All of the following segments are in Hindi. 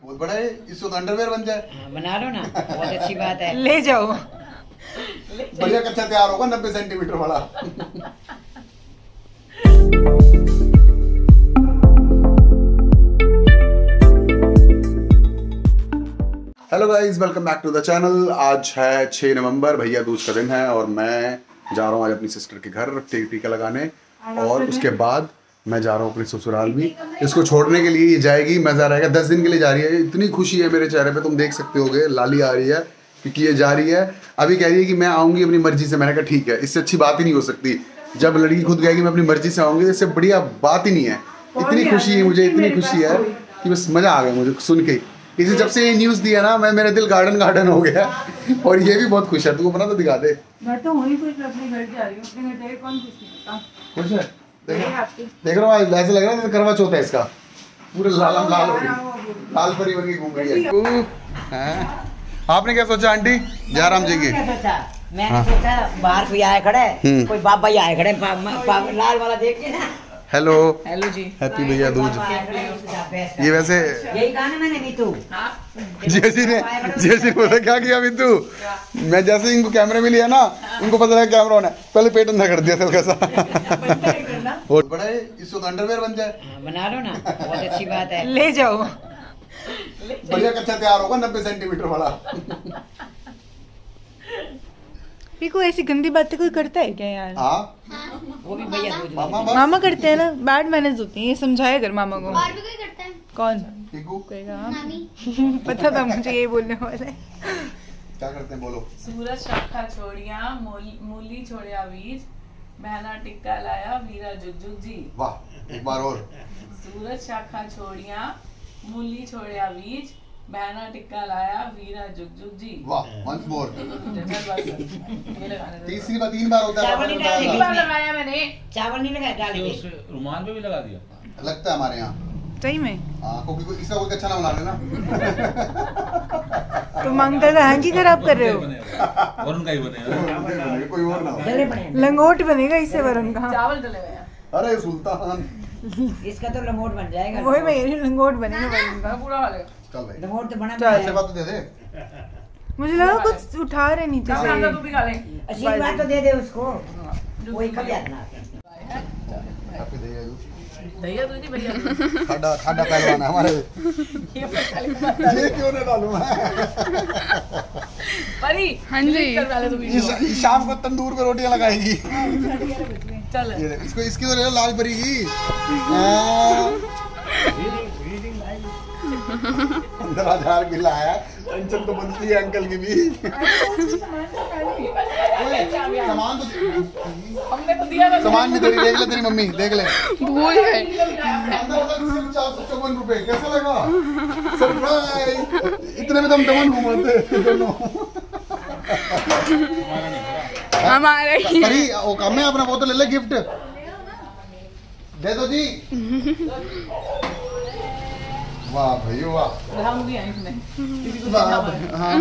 बहुत बड़ा है, इससे तो अंडरवेयर बन जाए। बना लो ना, बहुत अच्छी बात है। ले जाओ। बढ़िया कच्चा तैयार होगा 90 सेंटीमीटर वाला। Hello guys, welcome back to the channel. आज है 6 नवंबर, भैया दूज का दिन है और मैं जा रहा हूँ आज अपनी सिस्टर के घर टीका लगाने और उसके बाद मैं जा रहा हूँ अपने ससुराल भी। इसको छोड़ने के लिए ये जाएगी, मज़ा रहेगा। 10 दिन के लिए जा रही है। इतनी खुशी है मेरे चेहरे पे, तुम देख सकते होगे, लाली आ रही है क्योंकि ये जा रही है। अभी कह रही है कि मैं आऊँगी अपनी मर्जी से। मैंने कहा ठीक है, इससे अच्छी बात ही नहीं हो सकती। जब लड़की खुद कहेगी मैं अपनी मर्जी से आऊँगी, इससे बढ़िया बात ही नहीं है। इतनी खुशी है मुझे, इतनी खुशी है कि बस मज़ा आ गया मुझे सुन के। इसे जब से ये न्यूज़ दिया ना, मेरा दिल गार्डन हो गया और ये भी बहुत खुश है। तू अपना तो दिखा दे। मैं तो वहीं खुश अपने घर जा रही हूँ, अपने घर जाके कौन खुश नहीं होता। खुश है? देख रहा हूँ, ऐसा लग रहा है करवा चौथ है इसका। पूरे लाल हो गई, लाल परी बन के घूम रही है। आपने क्या सोचा आंटी जयराम जी की? मैंने सोचा बाहर कोई आए खड़े, कोई बाबा ही आए खड़े, लाल वाला देख के ना। हेलो हेलो जी, हैप्पी भैया दूज। ये वैसे यही कहा ना मैंने मीतू। जैसी ने बोला क्या किया मीतू? मैं जैसे इनको कैमरे में लिया ना, इनको पता लगा कैमरा ऑन है, पहले पेट अंदर कर दिया था कैसा। बहुत बड़ा है, इससे तो अंडरवेयर बन जाए। बना लो ना, बहुत अच्छी बात है। ले जाओ। बढ़िया कच्चा तैयार होगा 90 सेंटीमीटर वाला। को ऐसी गंदी बातें कोई करता है क्या यार? हाँ, वो भी भैया दूज मामा करते हैं ना, बैड मैनर्स होती है। ये समझाया कर मामा को। और भी कोई करता है? कौन? पता था मुझे ये बोलने वाला है। क्या करते हैं बोलो? सूरज शाखा छोड़िया, मूली छोड़िया बीज, बहना टिक्का लाया वीरा जुग जी। वाह, एक बार और। सूरज शाखा छोड़िया, मूली छोड़िया बीज, बहना टिक्का लाया वीरा जुग जी। वाह, once more। तीसरी बार 3 बार होता है। चावल नहीं डाले, बार लगाया मैंने। चावल नहीं लगाया, डाल के रुमाल पे भी लगा दिया। लगता है हमारे यहाँ सही में। हाँ, क्योंकि इसका कोई अच्छा ना बना लेना। तो मंगल का हैंकी खराब कर रहे हो। वरुण का ही बनेगा, कोई और ना हो। डले बने। लंगोट बनेगा इससे वरुण का। चावल डले हुए हैं। अरे सुल्तान, इसका तो लंगोट बन जाएगा। वही मैं लंगोट बनेगा वरुण का। पूरा वाले चल भाई, लंगोट तो बना। अच्छी बात तो दे दे। मुझे लगा कुछ उठा रहे नीचे तू से। भी खा ले। अच्छी बात तो दे दे उसको, वही खा जाना। हैप्पी भैया दूज भैया खाड़ा पहलवान है हमारे। ये क्यों ना डालूं मैं? परी हाँ जी, शाम को तंदूर पे रोटियां लगाएगी। चल ये इसको, इसकी तो ले लो लाल परी की। अंदर 1000 गिला है, टेंशन तो बनती है अंकल की भी। सामान तो हमने तो दिया ना। सामान भी तेरी, देख ले तेरी मम्मी, देख ले। भूल गए। अंदर सिर्फ 454 रुपए, कैसा लगा? सरप्राइज। इतने में तो हम दमन घुमाते दोनों। हमारे परी वो काम है अपना, वो तो ले ले, गिफ्ट दे दो जी। वाह भाई वाह। हम भी हैं इसमें। हाँ,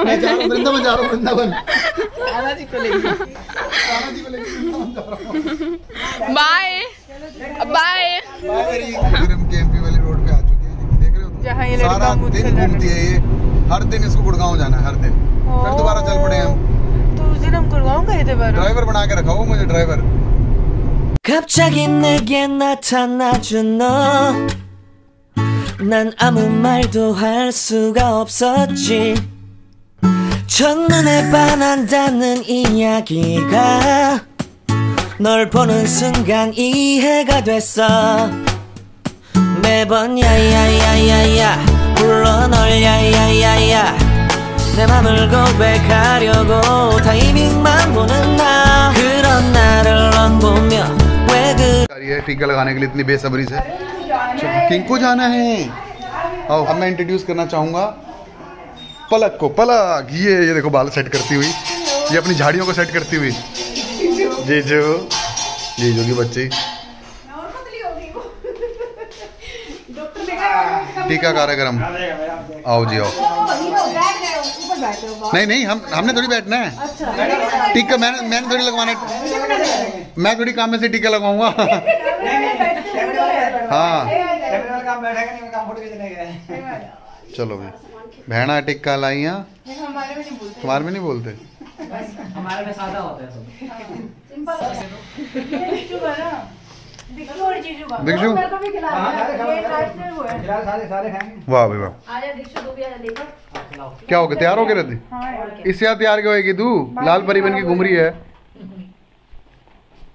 मैं जा रहा हूँ वृंदावन, जा रहा हूँ वृंदावन। राधा जी को लेके। राधा जी को लेके वृंदावन जा रहा हूँ। Bye bye. फिर हम केएमपी वाली रोड पे आ चुके हैं, देख रहे हो तुम? जहाँ ये सारा दिन घूमती है ये, हर दिन इसको गुड़गांव जाना है, हर दिन। फिर दोबारा चल पड़े हम। तो उस दिन हम गुड़गांव गए थे बार। ड्राइवर बना के रखा हो मुझे, ड्राइवर। 갑자기 내게 나타나준 너, 난 아무 말도 할 수가 없었지. 첫눈에 반한다는 이야기가 널 보는 순간 이해가 됐어. 매번 야야야야야 불러 널 야야야야, 내 맘을 고백하려고 타이밍만 보는 나, 그런 나를 넌 보며 왜 그래. टीका लगाने के लिए इतनी बेसब्री से। किनको जाना है? आओ, अब मैं इंट्रोड्यूस करना चाहूँगा पलक को। पलक, ये देखो बाल सेट करती हुई, ये अपनी झाड़ियों को सेट करती हुई। जीजू की बच्ची टीका कार्यक्रम। आओ जी आओ। नहीं, हमने थोड़ी बैठना है। टीका मैंने थोड़ी लगवाना है। मैं थोड़ी काम में से टीका लगवाऊंगा। हाँ चलो भाई, भेड़ा टिक्का लाइया। हमारे में नहीं बोलते। तुम्हारे में नहीं बोलते? हमारे में सादा होता है सब। दिक्षु का ना, दिक्षु और जीजू का। दिक्षु? मेरे को भी खिला दो। ये लास्ट में वो है। सारे खाएंगे। वाह भाई वाह। आजा दिक्षु तू भी आजा देखो। क्या हो गया, तैयार हो गए रहती? हाँ यार। इससे यार तैयार क्यों होगी तू? लाल परी बन के घूम रही है।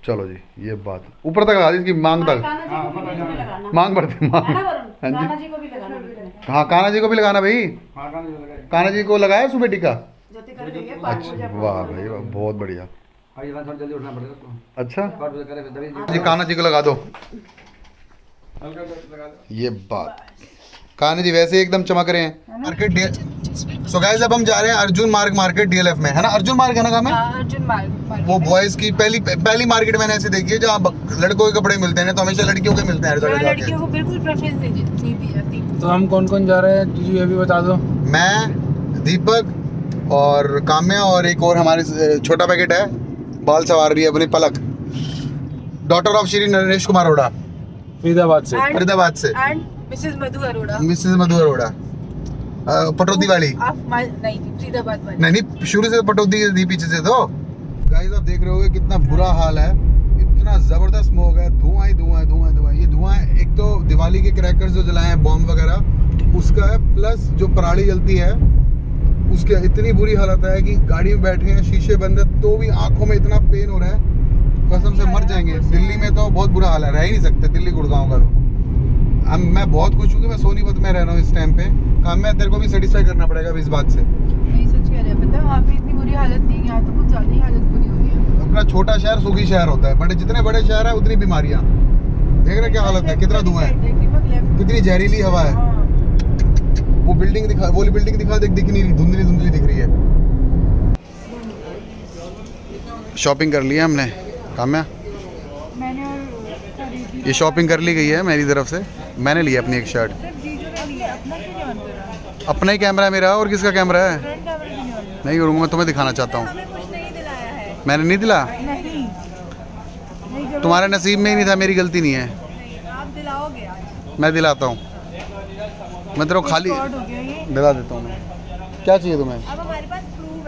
चलो जी, ये बात ऊपर तक लगा दी, इसकी मांग तक। कान्हा जी को भी लगाना। मांग बढ़ती मांग। है ना वरुण? हाँ जी। कान्हा जी को भी लगाना। हाँ, कान्हा जी को भी लगाना भाई। कान्हा जी को लगाया सुबह टीका? ज्योति कर देंगे 5 बजे। वाह भाई वाह, बहुत बढ़िया। जल्दी उठना पड़ेगा तो। अच्छा जी, कान्हा जी को लगा दो। ये बात, कान्हा जी वैसे एकदम चमक रहे हैं। मार्केट सो गाइस, अब हम जा रहे हैं अर्जुन मार्ग मार्केट DLF में, है ना? अर्जुन मार्ग है ना काम है? अर्जुन मार्ग। वो बॉयज की पहली मार्केट मैंने ऐसे देखी है जहाँ लड़कों के कपड़े मिलते हैं, तो हमेशा लड़कियों के मिलते हैं हर जगह जाके। लड़कियों को बिल्कुल प्रेफरेंस नहीं दी जाती। तो हम कौन कौन जा रहे हैं तुझे ये भी बता दो। मैं, दीपक और काम्या और एक और हमारे छोटा पैकेट है, बाल सवार रही है अपनी पलक, डॉटर ऑफ श्री नरेश कुमार अरोड़ा, फरीदाबाद से। फरीदाबाद से। And Mrs Madhu Arora. Mrs Madhu Arora, Pataudi वाली। आप नहीं, फरीदाबाद वाली। नहीं, शुरू से पटौदी थी, पीछे से। तो गाइस आप देख रहे होगे कितना बुरा हाल है, इतना जबरदस्त स्मोक है, धुआं ही धुआं धुआं धुआं। ये धुआं एक तो दिवाली के क्रैकर्स जो जलाए हैं, बॉम्ब वगैरह, उसका है, प्लस जो पराली जलती है उसकी इतनी बुरी हालत है कि गाड़ी में बैठे हैं, शीशे बंद है, तो भी आंखों में इतना पेन हो रहा है, कसम से मर जाएंगे। दिल्ली में तो बहुत बुरा हाल है, रह ही नहीं सकते दिल्ली गुड़गांव का। तो मैं बहुत खुश हूँ कि मैं सोनीपत में रह रहा हूँ इस टाइम पे। काम में तेरे को भी सेटिस्फाई करना पड़ेगा इस बात से। नहीं, सच कह रहे हैं, पता है वहाँ पे इतनी बुरी हालत नहीं है, यहाँ तो कुछ ज्यादा ही हालत बुरी हो गई है। अपना छोटा शहर सुखी शहर होता है, बट जितने बड़े शहर है उतनी बीमारियां। देख रहे क्या हालत है, कितना धुआं है, कितनी जहरीली हवा है। वो बिल्डिंग दिखा देख, दिख नहीं रही, धुंधली धुंधली दिख रही है। शॉपिंग कर लिया हमने, काम्या? मैंने और खरीदी। ये शॉपिंग कर ली गई है मेरी तरफ से। मैंने लिया अपनी एक शर्ट। सिर्फ जीजू ने लिया, अपना क्यों नहीं ऑन कर रहा? अपना ही कैमरा है मेरा, और किसका कैमरा है? फ्रंट कैमरा क्यों नहीं ऑन? नहीं करूँगा, मैं तुम्हें दिखाना चाहता हूँ। हमें कुछ नहीं दिलाया है। मैंने नहीं दिला? नहीं, नहीं जरूरत तुम्हारे नसीब में ही नहीं था, मेरी गलती नहीं है। नहीं, आप दिलाओगे आज। मैं दिलाता हूँ, मैं तेरे को खाली रिकॉर्ड हो गया ये। दिला देता हूँ मैं। क्या चाहिए तुम्हें? अब हमारे पास प्रूफ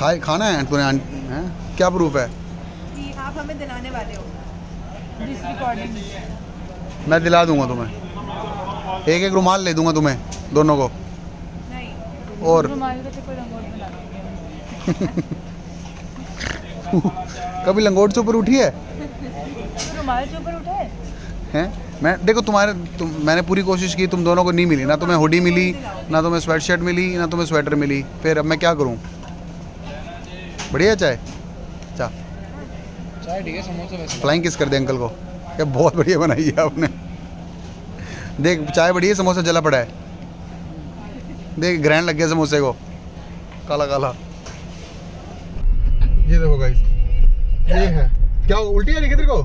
है खाना है तूने? हैं? क्या प्रूफ है? कि आप हमें दिलाने वाले हो जिस रिकॉर्डिंग। मैं दिला दूंगा तुम्हें, एक एक रुमाल ले दूंगा तुम्हें दोनों को। नहीं, और रुमाल का तो कोई रंगोट बना देंगे। कभी लंगोट से ऊपर उठी है? रुमाल से ऊपर उठे हैं? मैं देखो मैंने पूरी कोशिश की, तुम दोनों को नहीं मिली ना। तुम्हें हुडी मिली ना, तुम्हें स्वेट शर्ट मिली ना, तुम्हें स्वेटर मिली। फिर अब मैं क्या करूं? बढ़िया चाय ठीक है। समोसा फ्लाइंग किस कर दे अंकल को, क्या बहुत बढ़िया बनाई है आपने। देख चाय बढ़िया, समोसा जला पड़ा है। देख ग्रैंड लग गया समोसे को, काला काला। ये देखो गाइस, ये है क्या? उल्टी आ रही है तेरे को?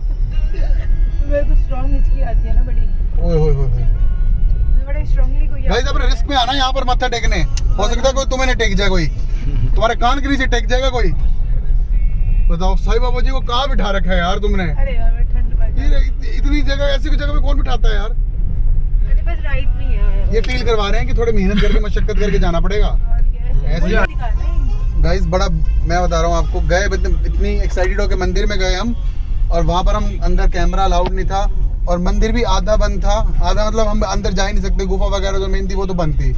मेरे को स्ट्रांग हिचकी आती है ना बड़ी। ओए होए होए। मैं बड़े स्ट्रांगली कोई गाइस अपने रिस्क में आना, यहाँ पर मत्था टेकने। हो सकता है कोई तुम्हें नहीं टेक जाए, कोई तुम्हारे कान के नीचे टेक जाएगा कोई। बताओ साईं बाबा जी को कहाँ बिठा रखा है यार तुमने? अरे यार मैं ठंड लग ये इतनी जगह, ऐसी जगह पे कौन बिठाता है यार? मेरे पास राइट नहीं है। ये फील करवा रहे हैं कि थोड़ी मेहनत करके, मशक्कत करके जाना पड़ेगा। ऐसे गाइस बड़ा, मैं बता रहा हूँ आपको, गए इतनी एक्साइटेड होकर मंदिर में गए हम, और वहाँ पर हम अंदर कैमरा अलाउड नहीं था, और मंदिर भी आधा बंद था। आधा मतलब हम अंदर जा ही नहीं सकते, गुफा वगैरह जो मेन थी वो तो बंद थी।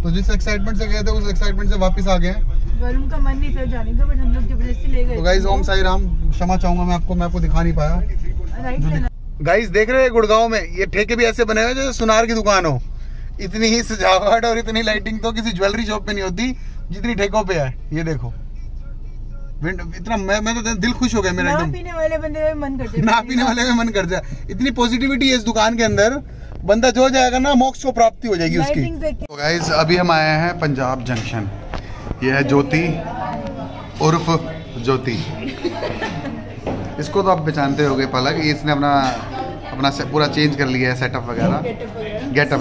तो जिस एक्साइटमेंट से गए थे उस एक्साइटमेंट से वापस आ गए। वरुण का मन नहीं था जाने का, बट हम लोग जबरदस्ती ले गए। तो गाइस ओम साई राम, क्षमा चाहूंगा मैं आपको दिखा नहीं पाया। राइट गाइस देख रहे हैं गुड़गांव में ये ठेके भी ऐसे बने हुए जैसे सुनार की दुकान हो। इतनी ही सजावट और इतनी लाइटिंग तो किसी ज्वेलरी शॉप में नहीं होती जितनी ठेकों पे है। ये देखो इतना, मैं तो दिल खुश हो गया मेरा एकदम। ना पीने वाले बंदे का मन कर जाए, ना पीने वाले में मन कर जाए। इतनी पॉजिटिविटी है इस दुकान के अंदर, बंदा जो जाएगा ना मोक्ष को प्राप्ति हो जाएगी उसकी। तो गाइस अभी हम आए हैं पंजाब जंक्शन। ये है ज्योति उर्फ ज्योति, इसको तो आप पहचानते होगे पलक। इसने अपना पूरा चेंज कर लिया है, सेटअप वगैरह, गेटअप।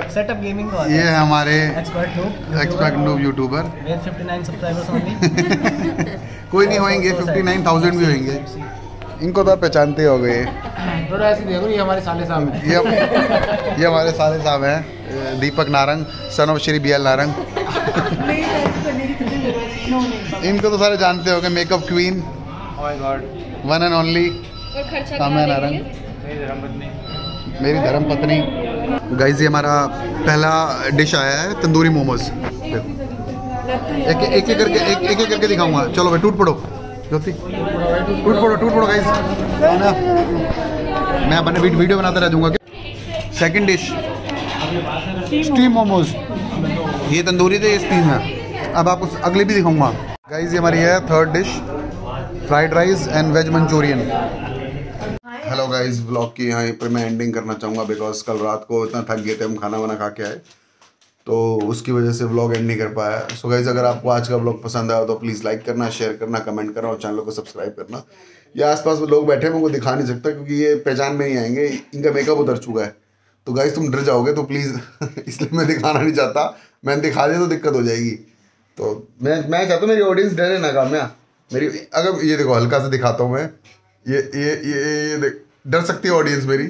सेटअप गेमिंग को ये है हमारे expert noob YouTuber. 59 subscribers only. कोई नहीं होंगे, 59,000 भी होंगे। इनको तो आप पहचानते हो गए। थोड़ा ऐसे देखो, ये हमारे साले साहब हैं। ये हमारे साले साहब हैं, Deepak Narang, son of Shri BL Narang. इनको तो सारे जानते होंगे, makeup queen, one and only Kamya Narang, मेरी धर्मपत्नी। गाइस ये हमारा पहला डिश आया है, तंदूरी मोमोज। एक करके दिखाऊंगा। चलो भाई, टूट पड़ो ज्योति, टूट पड़ो गाइस। मैं अपने वीडियो बनाता रह दूंगा। सेकंड डिश स्टीम मोमोज, ये तंदूरी थे, ये स्टीम है। अब आपको अगली भी दिखाऊंगा। गाइस ये हमारी है third dish, fried rice and veg manchurian. Hello guys, vlog की यहाँ पर मैं एंडिंग करना चाहूँगा बिकॉज कल रात को इतना थक गए थे, हम खाना वाना खा के आए तो उसकी वजह से व्लॉग एंड नहीं कर पाया। सो गाइस अगर आपको आज का व्लॉग पसंद आया तो प्लीज़ लाइक करना, शेयर करना, कमेंट करना और चैनल को सब्सक्राइब करना। ये आसपास में लोग बैठे हैं, मैं उनको दिखा नहीं सकता क्योंकि ये पहचान में नहीं आएंगे, इनका मेकअप उतर चुका है। तो गाइस तुम डर जाओगे, तो प्लीज़ इसलिए मैं दिखाना नहीं चाहता। मैंने दिखा दिया तो दिक्कत हो जाएगी। तो मैं चाहता हूँ मेरी ऑडियंस डरे ना काम्या मेरी। अगर ये देखो हल्का से दिखाता हूँ मैं, ये देख, डर सकती है ऑडियंस मेरी।